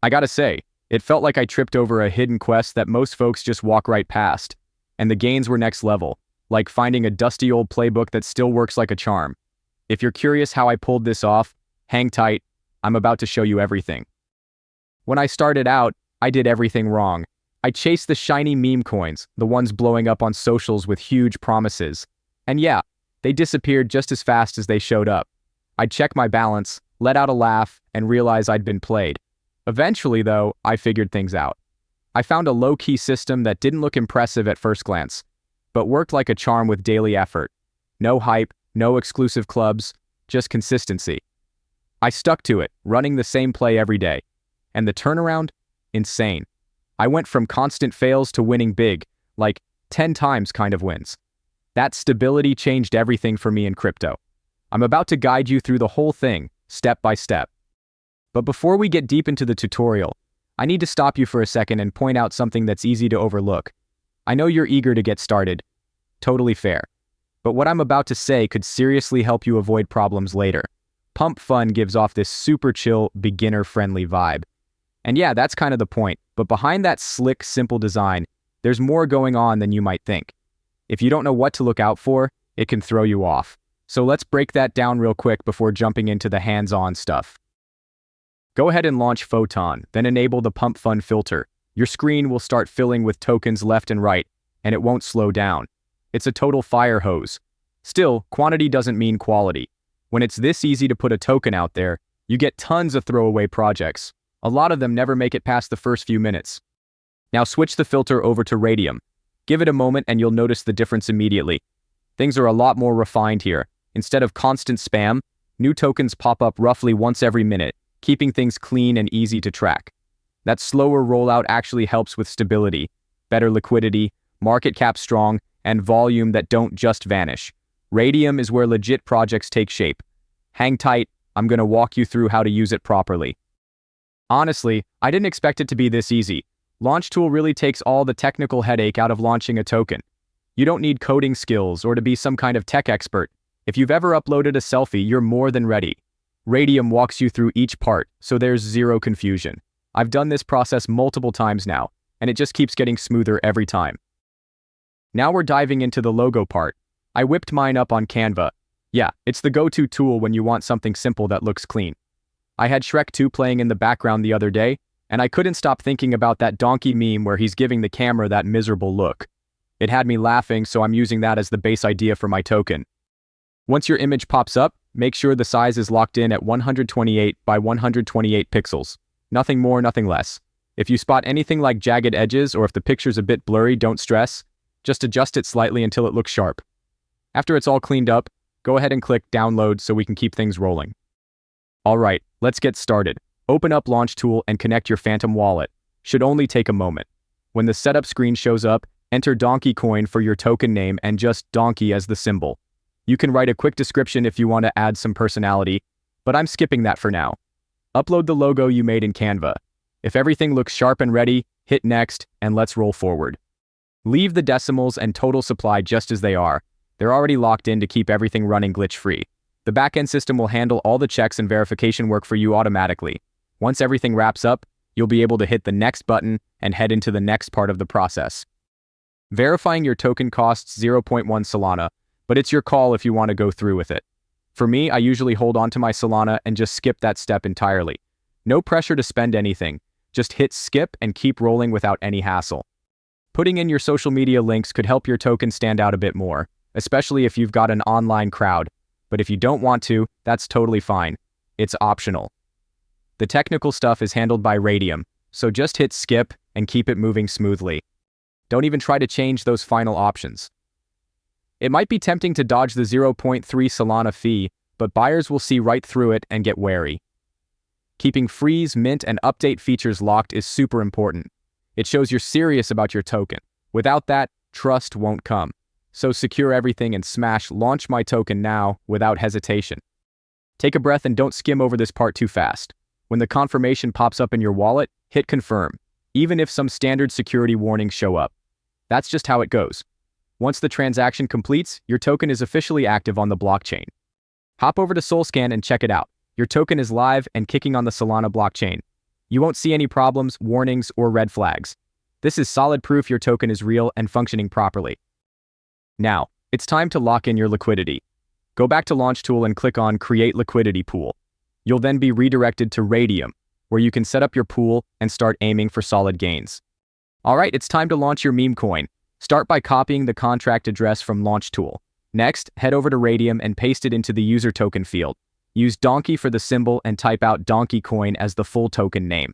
I gotta say, it felt like I tripped over a hidden quest that most folks just walk right past. And the gains were next level, like finding a dusty old playbook that still works like a charm. If you're curious how I pulled this off, hang tight, I'm about to show you everything. When I started out, I did everything wrong. I chased the shiny meme coins, the ones blowing up on socials with huge promises. And yeah, they disappeared just as fast as they showed up. I'd check my balance, let out a laugh, and realize I'd been played. Eventually, though, I figured things out. I found a low-key system that didn't look impressive at first glance, but worked like a charm with daily effort. No hype, no exclusive clubs, just consistency. I stuck to it, running the same play every day. And the turnaround? Insane. I went from constant fails to winning big, like 10 times kind of wins. That stability changed everything for me in crypto. I'm about to guide you through the whole thing, step by step. But before we get deep into the tutorial, I need to stop you for a second and point out something that's easy to overlook. I know you're eager to get started. Totally fair. But what I'm about to say could seriously help you avoid problems later. Pump Fun gives off this super chill, beginner-friendly vibe. And yeah, that's kind of the point, but behind that slick, simple design, there's more going on than you might think. If you don't know what to look out for, it can throw you off. So let's break that down real quick before jumping into the hands-on stuff. Go ahead and launch Photon, then enable the Pump Fun filter. Your screen will start filling with tokens left and right, and it won't slow down. It's a total fire hose. Still, quantity doesn't mean quality. When it's this easy to put a token out there, you get tons of throwaway projects. A lot of them never make it past the first few minutes. Now switch the filter over to Raydium. Give it a moment and you'll notice the difference immediately. Things are a lot more refined here. Instead of constant spam, new tokens pop up roughly once every minute, keeping things clean and easy to track. That slower rollout actually helps with stability, better liquidity, market cap strong, and volume that don't just vanish. Raydium is where legit projects take shape. Hang tight, I'm gonna walk you through how to use it properly. Honestly, I didn't expect it to be this easy. Launchtool really takes all the technical headache out of launching a token. You don't need coding skills or to be some kind of tech expert. If you've ever uploaded a selfie, you're more than ready. Raydium walks you through each part, so there's zero confusion. I've done this process multiple times now, and it just keeps getting smoother every time. Now we're diving into the logo part. I whipped mine up on Canva. Yeah, it's the go-to tool when you want something simple that looks clean. I had Shrek 2 playing in the background the other day, and I couldn't stop thinking about that donkey meme where he's giving the camera that miserable look. It had me laughing, so I'm using that as the base idea for my token. Once your image pops up, make sure the size is locked in at 128 by 128 pixels. Nothing more, nothing less. If you spot anything like jagged edges or if the picture's a bit blurry, don't stress. Just adjust it slightly until it looks sharp. After it's all cleaned up, go ahead and click download so we can keep things rolling. Alright, let's get started. Open up Launchtool and connect your Phantom wallet. Should only take a moment. When the setup screen shows up, enter Donkey Coin for your token name and just Donkey as the symbol. You can write a quick description if you want to add some personality, but I'm skipping that for now. Upload the logo you made in Canva. If everything looks sharp and ready, hit next and let's roll forward. Leave the decimals and total supply just as they are. They're already locked in to keep everything running glitch-free. The backend system will handle all the checks and verification work for you automatically. Once everything wraps up, you'll be able to hit the next button and head into the next part of the process. Verifying your token costs 0.1 Solana, but it's your call if you want to go through with it. For me, I usually hold on to my Solana and just skip that step entirely. No pressure to spend anything. Just hit skip and keep rolling without any hassle. Putting in your social media links could help your token stand out a bit more, especially if you've got an online crowd. But if you don't want to, that's totally fine. It's optional. The technical stuff is handled by Raydium, so just hit skip and keep it moving smoothly. Don't even try to change those final options. It might be tempting to dodge the 0.3 Solana fee, but buyers will see right through it and get wary. Keeping freeze, mint, and update features locked is super important. It shows you're serious about your token. Without that, trust won't come. So secure everything and smash launch my token now without hesitation. Take a breath and don't skim over this part too fast. When the confirmation pops up in your wallet, hit confirm, even if some standard security warnings show up. That's just how it goes. Once the transaction completes, your token is officially active on the blockchain. Hop over to Solscan and check it out. Your token is live and kicking on the Solana blockchain. You won't see any problems, warnings, or red flags. This is solid proof your token is real and functioning properly. Now, it's time to lock in your liquidity. Go back to Launch Tool and click on Create Liquidity Pool. You'll then be redirected to Raydium, where you can set up your pool and start aiming for solid gains. Alright, it's time to launch your MemeCoin. Start by copying the contract address from Launch Tool. Next, head over to Raydium and paste it into the user token field. Use Donkey for the symbol and type out Donkey Coin as the full token name.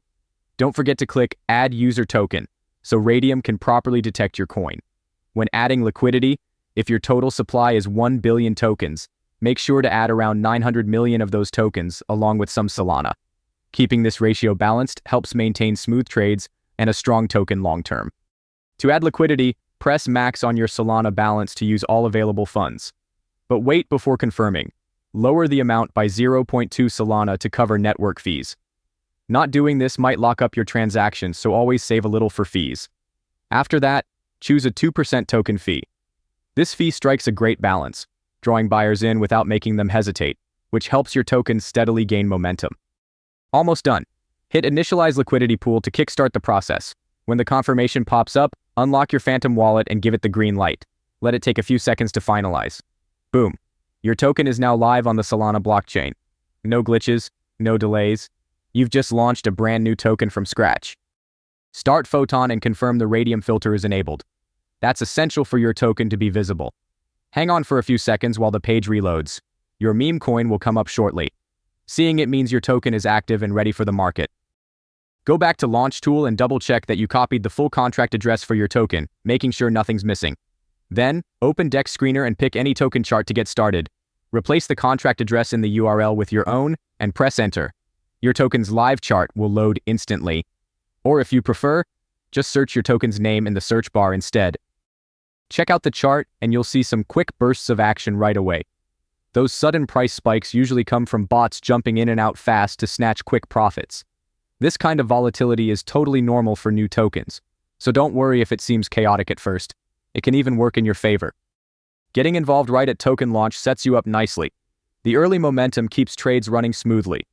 Don't forget to click Add User Token, so Raydium can properly detect your coin. When adding liquidity, if your total supply is 1 billion tokens, make sure to add around 900 million of those tokens along with some Solana. Keeping this ratio balanced helps maintain smooth trades and a strong token long-term. To add liquidity, press max on your Solana balance to use all available funds. But wait before confirming. Lower the amount by 0.2 Solana to cover network fees. Not doing this might lock up your transactions, so always save a little for fees. After that, choose a 2% token fee. This fee strikes a great balance, drawing buyers in without making them hesitate, which helps your tokens steadily gain momentum. Almost done. Hit Initialize Liquidity Pool to kickstart the process. When the confirmation pops up, unlock your Phantom wallet and give it the green light. Let it take a few seconds to finalize. Boom. Your token is now live on the Solana blockchain. No glitches, no delays. You've just launched a brand new token from scratch. Start Photon and confirm the Raydium filter is enabled. That's essential for your token to be visible. Hang on for a few seconds while the page reloads. Your MemeCoin will come up shortly. Seeing it means your token is active and ready for the market. Go back to Launch Tool and double-check that you copied the full contract address for your token, making sure nothing's missing. Then, open DEX Screener and pick any token chart to get started. Replace the contract address in the URL with your own and press Enter. Your token's live chart will load instantly. Or if you prefer, just search your token's name in the search bar instead. Check out the chart and you'll see some quick bursts of action right away. Those sudden price spikes usually come from bots jumping in and out fast to snatch quick profits. This kind of volatility is totally normal for new tokens, so don't worry if it seems chaotic at first. It can even work in your favor. Getting involved right at token launch sets you up nicely. The early momentum keeps trades running smoothly.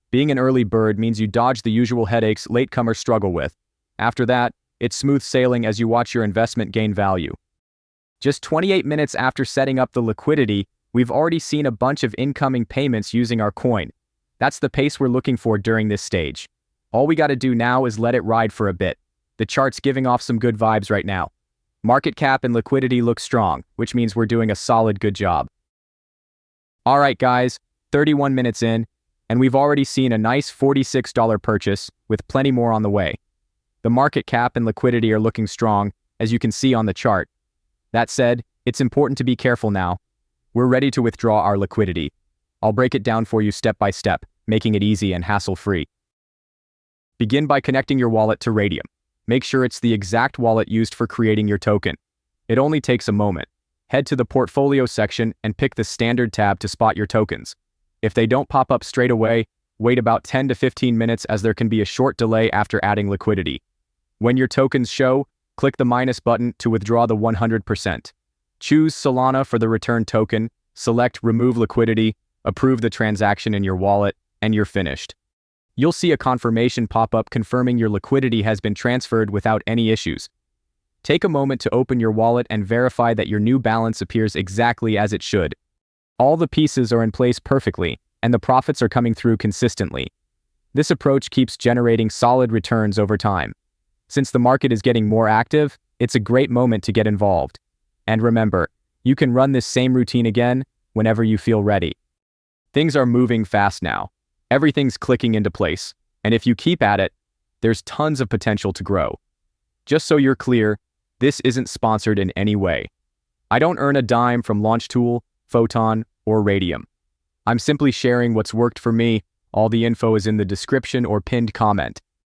Being an early bird means you dodge the usual headaches latecomers struggle with. After that, it's smooth sailing as you watch your investment gain value. Just 28 minutes after setting up the liquidity, we've already seen a bunch of incoming payments using our coin. That's the pace we're looking for during this stage. All we gotta do now is let it ride for a bit. The chart's giving off some good vibes right now. Market cap and liquidity look strong, which means we're doing a solid good job. Alright guys, 31 minutes in, and we've already seen a nice $46 purchase, with plenty more on the way. The market cap and liquidity are looking strong, as you can see on the chart. That said, it's important to be careful now. We're ready to withdraw our liquidity. I'll break it down for you step by step, making it easy and hassle-free. Begin by connecting your wallet to Raydium. Make sure it's the exact wallet used for creating your token. It only takes a moment. Head to the Portfolio section and pick the Standard tab to spot your tokens. If they don't pop up straight away, wait about 10 to 15 minutes as there can be a short delay after adding liquidity. When your tokens show, click the minus button to withdraw the 100%. Choose Solana for the return token, select Remove Liquidity, approve the transaction in your wallet, and you're finished. You'll see a confirmation pop up confirming your liquidity has been transferred without any issues. Take a moment to open your wallet and verify that your new balance appears exactly as it should. All the pieces are in place perfectly, and the profits are coming through consistently. This approach keeps generating solid returns over time. Since the market is getting more active, it's a great moment to get involved. And remember, you can run this same routine again whenever you feel ready. Things are moving fast now. Everything's clicking into place, and if you keep at it, there's tons of potential to grow. Just so you're clear, this isn't sponsored in any way. I don't earn a dime from Launch Tool, Photon, or Raydium. I'm simply sharing what's worked for me. All the info is in the description or pinned comment.